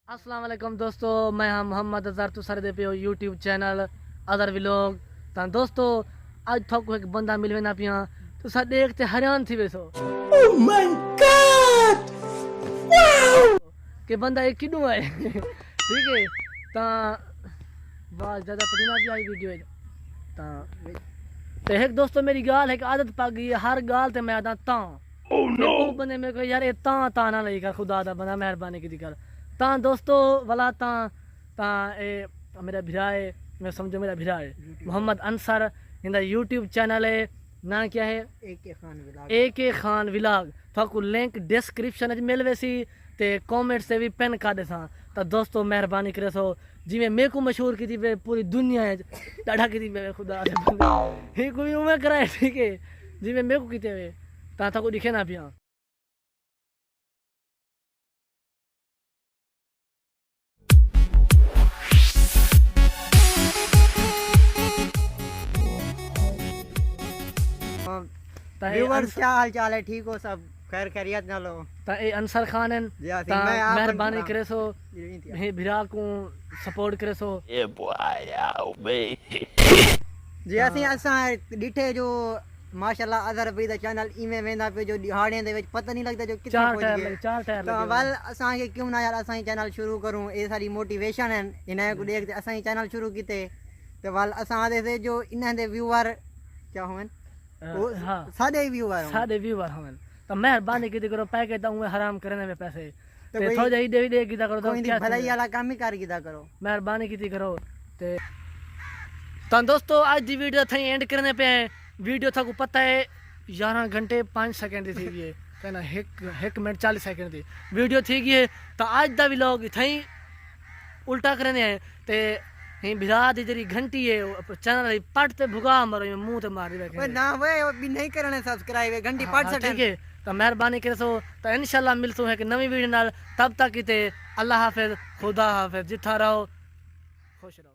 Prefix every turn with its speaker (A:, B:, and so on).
A: अस्सलाम वालेकुम दोस्तों, मैं हम मोहम्मद अज़हर तो सारे दे पे यूट्यूब चैनल अदर व्लॉग। तो दोस्तों आज थोको एक बंदा मिलवे ना पिया तो सा देखते हैरान थी वैसो
B: Oh my God!
A: कि बंदा एक किडू है ठीक है। ता बहुत ज़्यादा पटीना भी आई वीडियो ता तो एक दोस्तों मेरी गाल है कि आदत पा गई है हर गाल ते मैं आदा ता वो बंदे मेरे को यार ये ता ना लगी कर खुदा दा बंदा मेहरबानी की कर ता दोस्तों वाला ता ए मेरा भिरा है, मैं समझो मेरा भिरा है मोहम्मद अंसर इनका यूट्यूब चैनल है ना क्या है AK खान विलाग। थाकू लिंक डिस्क्रिप्शन में मिल वैसी ते कमेंट से भी पेन कर दे सा। तो दोस्तों मेहरबानी करे सो जिमें मेरे को मशहूर की थी पूरी दुनिया है डाढ़ा की थी खुदा ही कोई उम्र कराए ठीक है जिमें मेरे को किते हुए ता को दिखे ना पिया।
B: व्यूअर्स क्या हाल चाल है? ठीक हो सब? खैर खैरियत ना लो।
A: ता ए अंसर खान है
B: जी हाँ,
A: ता
B: मैं आप
A: मेहरबानी
B: बन-
A: करे सो हे भिरा को सपोर्ट करे सो।
C: Yeah, boy, yeah, man.
B: जी असां ॾिठे जो माशाल्लाह अदर भाई दा चैनल इवें वेंदा पे जो दिहाड़े दे विच पता नहीं लगता जो कितना
A: चार
B: पहुंच
A: टायर
B: गए।
A: लगे चार टायर
B: तो
A: लगे
B: वल असां के क्यों ना यार असां चैनल शुरू करूं, ये सारी मोटिवेशन है इन्हें को देख असां चैनल शुरू कीते। तो वल असां दे से जो इन्हें दे व्यूअर क्या होवन
A: हाँ
B: साडे व्यूअर
A: साढ़े व्यूवर हवन तो मेहरबानी की करो पैके तो उन्हें हराम करने में पैसे
B: तो
A: ते
B: कोई-
A: थोड़ा ही दे की करो तो
B: कोई
A: क्या
B: भलाई वाला काम ही कर कीदा करो।
A: मेहरबानी की करो ते तो दोस्तों आज दी वीडियो थी एंड करने पे है। वीडियो था को पता है 11 घंटे 5 सेकंड थी गई है कहना 1 मिनट 40 सेकंड थी वीडियो थी गई है। तो आज दा व्लॉग थी उल्टा करने है ते ही भिरा दी जरी घंटी है चैनल पट ते भुगा मरो मुंह ते मार दे
B: ओए ना वे भी नहीं करने सब्सक्राइब घंटी
A: हाँ,
B: 5
A: ठीक है। तो मेहरबानी करे सो तो इंशाल्लाह मिलसू है कि नवी वीडियो नाल तब तक इते अल्लाह हाफिज खुदा हाफिज जिथा रहो खुश रहो।